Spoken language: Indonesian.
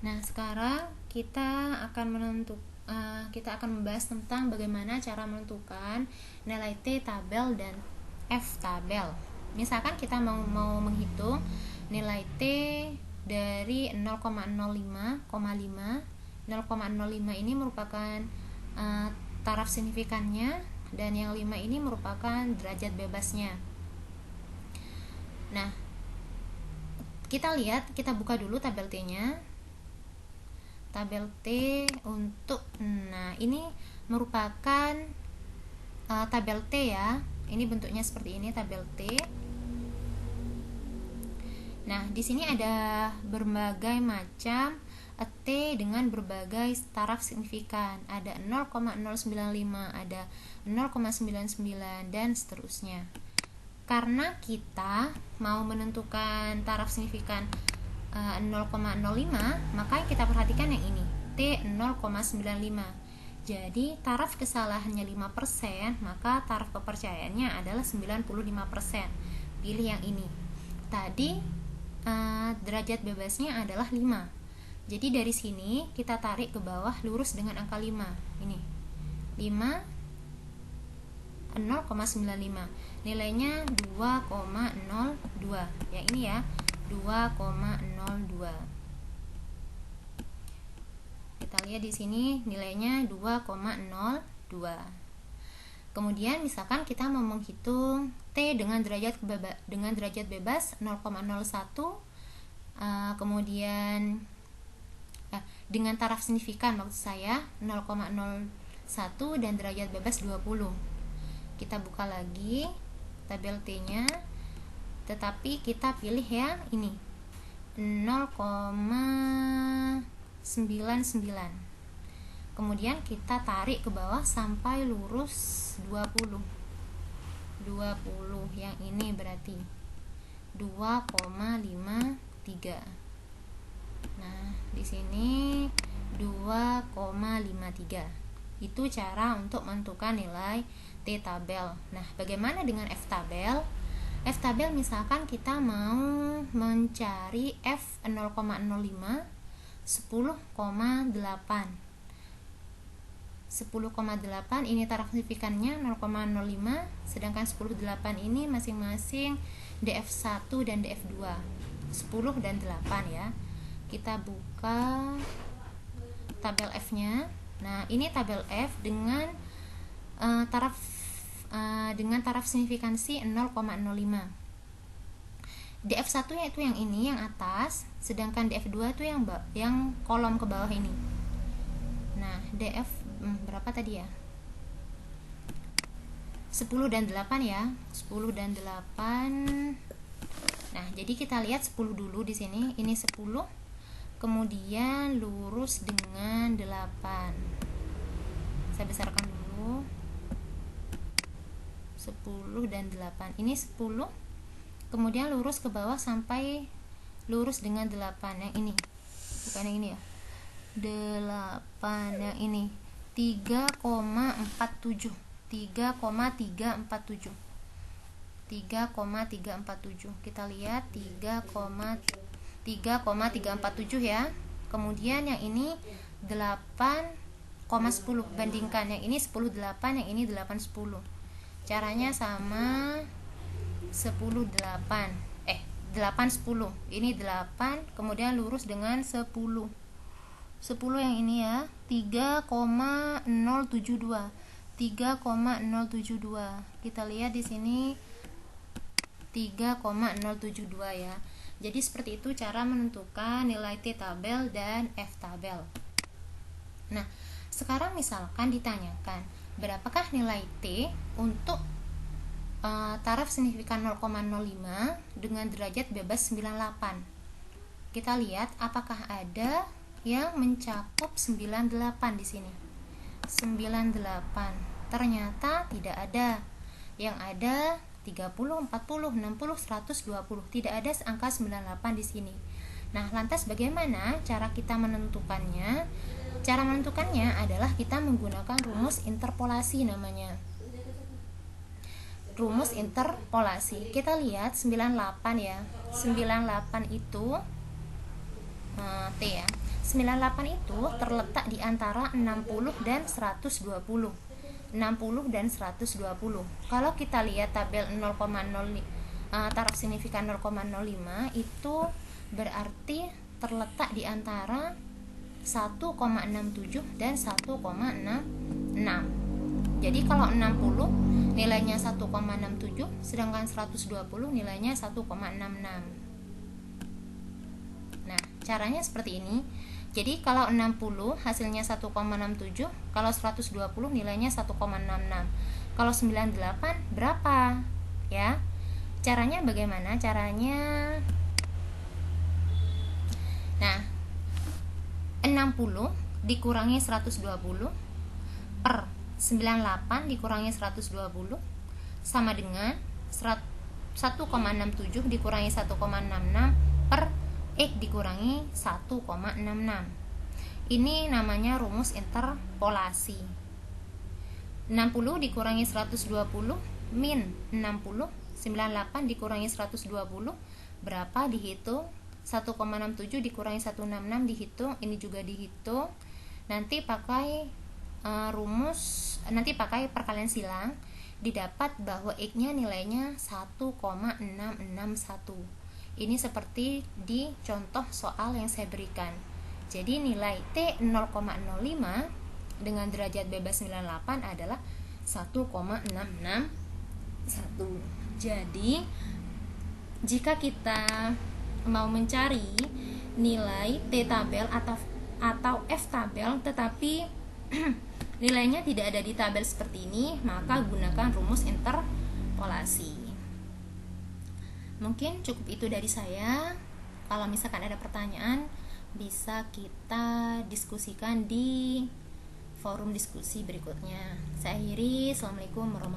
Nah, sekarang kita akan membahas tentang bagaimana cara menentukan nilai T tabel dan F tabel. Misalkan kita mau menghitung nilai T dari 0,05,5. 0,05 ini merupakan taraf signifikannya, dan yang 5 ini merupakan derajat bebasnya. Nah, kita buka dulu tabel T-nya. Tabel T ini merupakan tabel T ya. Ini bentuknya seperti ini, tabel T. Nah, di sini ada berbagai macam T dengan berbagai taraf signifikan. Ada 0,095, ada 0,99 dan seterusnya. Karena kita mau menentukan taraf signifikan 0,05, maka kita perhatikan yang ini, T 0,95. Jadi taraf kesalahannya 5%, maka taraf kepercayaannya adalah 95%. Pilih yang ini. Tadi derajat bebasnya adalah 5. Jadi dari sini kita tarik ke bawah lurus dengan angka 5. Ini 5 0,95. Nilainya 2,02. Yang ini ya, 2,02. Kita lihat di sini nilainya 2,02. Kemudian misalkan kita mau menghitung T dengan derajat bebas 0,01, kemudian dengan taraf signifikan maksud saya 0,01 dan derajat bebas 20. Kita buka lagi tabel T-nya, tetapi kita pilih yang ini 0,99. Kemudian kita tarik ke bawah sampai lurus 20. Yang ini berarti 2,53. Nah, di sini 2,53. Itu cara untuk menentukan nilai T tabel. Nah, bagaimana dengan F tabel? F tabel misalkan kita mau mencari F 0,05, 10,8. 10,8 ini taraf signifikannya 0,05, sedangkan 10,8 ini masing-masing DF1 dan DF2. 10 dan 8 ya. Kita buka tabel F-nya. Nah, ini tabel F dengan taraf signifikansi 0,05. DF1-nya itu yang ini, yang atas, sedangkan DF2 itu yang kolom ke bawah ini. Nah, DF berapa tadi ya? 10 dan 8 ya. 10 dan 8. Nah, jadi kita lihat 10 dulu di sini. Ini 10. Kemudian lurus dengan 8. Saya besarkan dulu. 10 dan 8. Ini 10. Kemudian lurus ke bawah sampai lurus dengan 8. Yang ini. Bukan yang ini ya. 8 yang ini. 3,47. 3,347. Kita lihat 3,347 ya. Kemudian yang ini 8,10. Bandingkan yang ini 10,8, yang ini 8,10. Caranya sama, 10,8. 8,10. Ini 8, kemudian lurus dengan 10. 10 yang ini ya, 3,072. 3,072. Kita lihat di sini 3,072 ya. Jadi seperti itu cara menentukan nilai T tabel dan F tabel. Nah, sekarang misalkan ditanyakan berapakah nilai T untuk taraf signifikan 0,05 dengan derajat bebas 98. Kita lihat apakah ada yang mencakup 98 di sini. 98. Ternyata tidak ada. Yang ada 30, 40, 60, 120. Tidak ada angka 98 di sini. Nah, lantas bagaimana cara kita menentukannya? Cara menentukannya adalah kita menggunakan rumus interpolasi namanya. Rumus interpolasi. Kita lihat 98 ya. 98 itu T ya. 98 itu terletak di antara 60 dan 120. 60 dan 120. Kalau kita lihat tabel 0,0 taraf signifikan 0,05 itu berarti terletak di antara 1,67 dan 1,66. Jadi kalau 60 nilainya 1,67, sedangkan 120 nilainya 1,66. Nah, caranya seperti ini. Jadi kalau 60 hasilnya 1,67, kalau 120 nilainya 1,66. Kalau 98 berapa? Ya. Caranya bagaimana? Caranya nah, 60 dikurangi 120 per 98 dikurangi 120 sama dengan 1,67 dikurangi 1,66 per X dikurangi 1,66. Ini namanya rumus interpolasi. 60 dikurangi 120 min 60, 98 dikurangi 120 berapa, dihitung. 1,67 dikurangi 166 dihitung, ini juga dihitung. Nanti pakai nanti pakai perkalian silang, didapat bahwa X-nya nilainya 1,661. Ini seperti di contoh soal yang saya berikan. Jadi nilai T 0,05 dengan derajat bebas 98 adalah 1,661. Jadi jika kita mau mencari nilai T tabel atau F tabel tetapi nilainya tidak ada di tabel seperti ini, maka gunakan rumus interpolasi. Mungkin cukup itu dari saya. Kalau misalkan ada pertanyaan, bisa kita diskusikan di forum diskusi berikutnya. Saya akhiri. Assalamualaikum warahmatullahi wabarakatuh.